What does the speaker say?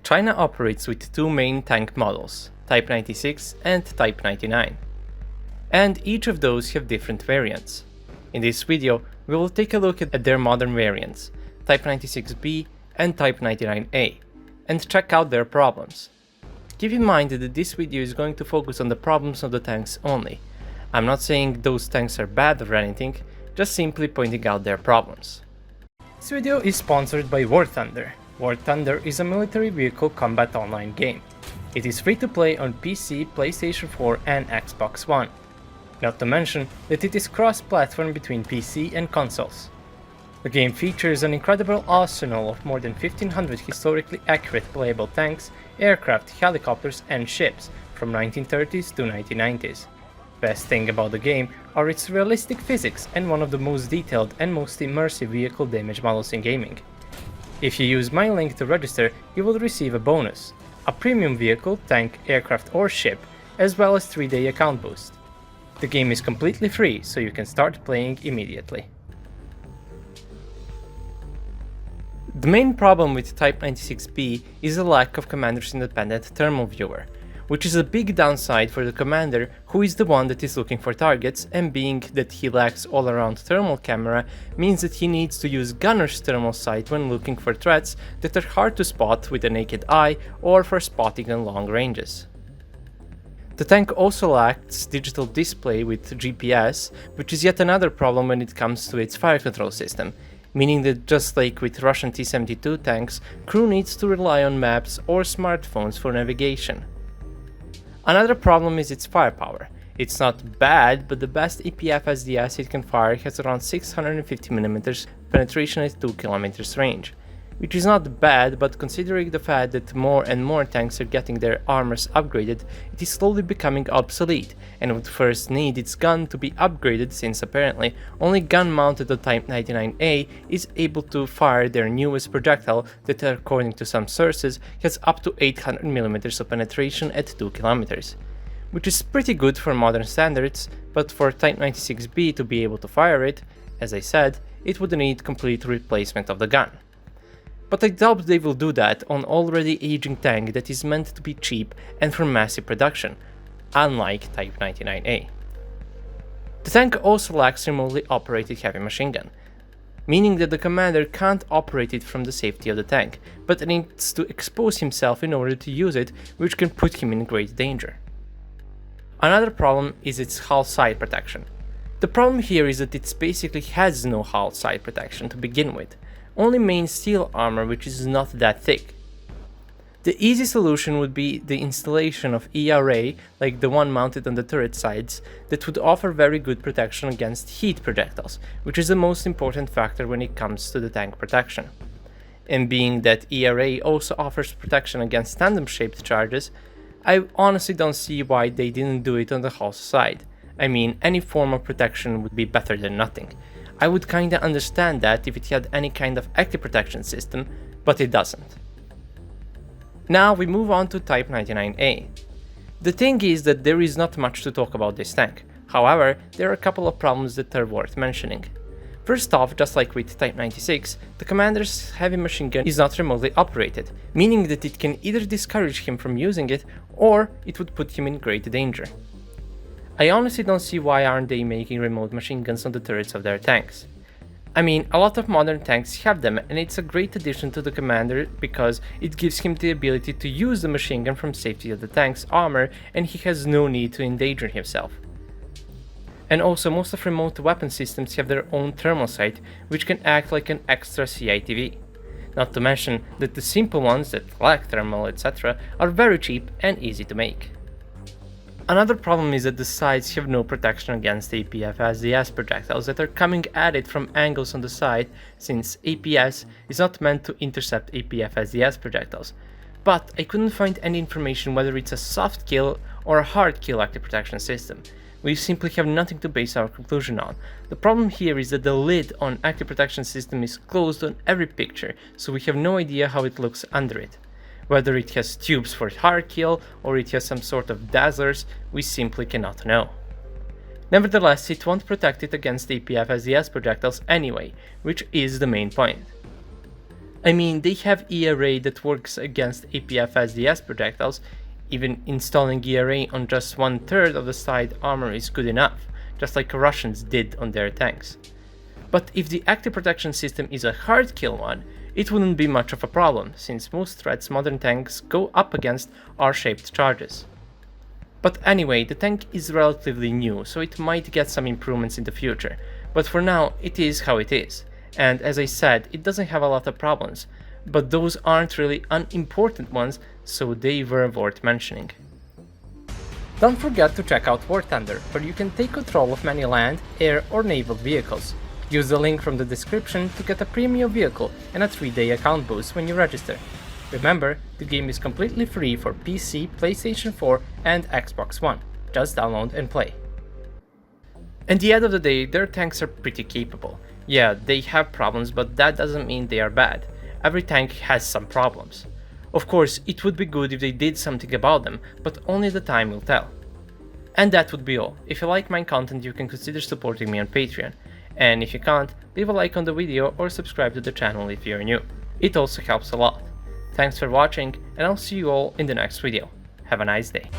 China operates with two main tank models, Type 96 and Type 99. And each of those have different variants. In this video, we will take a look at their modern variants, Type 96B and Type 99A, and check out their problems. Keep in mind that this video is going to focus on the problems of the tanks only. I'm not saying those tanks are bad or anything, just simply pointing out their problems. This video is sponsored by War Thunder. War Thunder is a military vehicle combat online game. It is free to play on PC, PlayStation 4 and Xbox One. Not to mention that it is cross-platform between PC and consoles. The game features an incredible arsenal of more than 1500 historically accurate playable tanks, aircraft, helicopters and ships from 1930s to 1990s. Best thing about the game are its realistic physics and one of the most detailed and most immersive vehicle damage models in gaming. If you use my link to register, you will receive a bonus, a premium vehicle, tank, aircraft or ship, as well as 3-day account boost. The game is completely free, so you can start playing immediately. The main problem with Type 96B is the lack of Commander's independent thermal viewer, which is a big downside for the commander who is the one that is looking for targets, and being that he lacks all-around thermal camera means that he needs to use gunner's thermal sight when looking for threats that are hard to spot with the naked eye or for spotting on long ranges. The tank also lacks digital display with GPS, which is yet another problem when it comes to its fire control system, meaning that just like with Russian T-72 tanks, crew needs to rely on maps or smartphones for navigation. Another problem is its firepower. It's not bad, but the best EPF SDS it can fire has around 650mm penetration at 2 km range, which is not bad, but considering the fact that more and more tanks are getting their armors upgraded, it is slowly becoming obsolete, and would first need its gun to be upgraded, since apparently only gun mounted on Type 99A is able to fire their newest projectile that, according to some sources, has up to 800mm of penetration at 2 km, which is pretty good for modern standards, but for Type 96B to be able to fire it, as I said, it would need complete replacement of the gun. But I doubt they will do that on already aging tank that is meant to be cheap and for massive production, unlike Type 99A. The tank also lacks remotely operated heavy machine gun, meaning that the commander can't operate it from the safety of the tank, but needs to expose himself in order to use it, which can put him in great danger. Another problem is its hull side protection. The problem here is that it basically has no hull side protection to begin with, only main steel armor, which is not that thick. The easy solution would be the installation of ERA, like the one mounted on the turret sides, that would offer very good protection against heat projectiles, which is the most important factor when it comes to the tank protection. And being that ERA also offers protection against tandem-shaped charges, I honestly don't see why they didn't do it on the hull side. I mean, any form of protection would be better than nothing. I would kinda understand that if it had any kind of active protection system, but it doesn't. Now we move on to Type 99A. The thing is that there is not much to talk about this tank. However, there are a couple of problems that are worth mentioning. First off, just like with Type 96, the commander's heavy machine gun is not remotely operated, meaning that it can either discourage him from using it, or it would put him in great danger. I honestly don't see why aren't they making remote machine guns on the turrets of their tanks. I mean, a lot of modern tanks have them, and it's a great addition to the commander because it gives him the ability to use the machine gun from safety of the tank's armor, and he has no need to endanger himself. And also, most of remote weapon systems have their own thermal sight, which can act like an extra CITV. Not to mention that the simple ones that lack thermal etc. are very cheap and easy to make. Another problem is that the sides have no protection against APF SDS projectiles that are coming at it from angles on the side, since APS is not meant to intercept APF SDS projectiles. But I couldn't find any information whether it's a soft kill or a hard kill active protection system. We simply have nothing to base our conclusion on. The problem here is that the lid on active protection system is closed on every picture, so we have no idea how it looks under it. Whether it has tubes for hard kill or it has some sort of dazzlers, we simply cannot know. Nevertheless, it won't protect it against APF SDS projectiles anyway, which is the main point. I mean, they have ERA that works against APF SDS projectiles. Even installing ERA on just 1/3 of the side armor is good enough, just like Russians did on their tanks. But if the active protection system is a hard kill one, it wouldn't be much of a problem, since most threats modern tanks go up against are shaped charges. But anyway, the tank is relatively new, so it might get some improvements in the future, but for now it is how it is, and as I said, it doesn't have a lot of problems, but those aren't really unimportant ones, so they were worth mentioning. Don't forget to check out War Thunder, where you can take control of many land, air or naval vehicles. Use the link from the description to get a premium vehicle and a 3-day account boost when you register. Remember, the game is completely free for PC, PlayStation 4 and Xbox One. Just download and play. At the end of the day, their tanks are pretty capable. Yeah, they have problems, but that doesn't mean they are bad. Every tank has some problems. Of course, it would be good if they did something about them, but only the time will tell. And that would be all. If you like my content, you can consider supporting me on Patreon. And if you can't, leave a like on the video or subscribe to the channel if you're new. It also helps a lot. Thanks for watching, and I'll see you all in the next video. Have a nice day.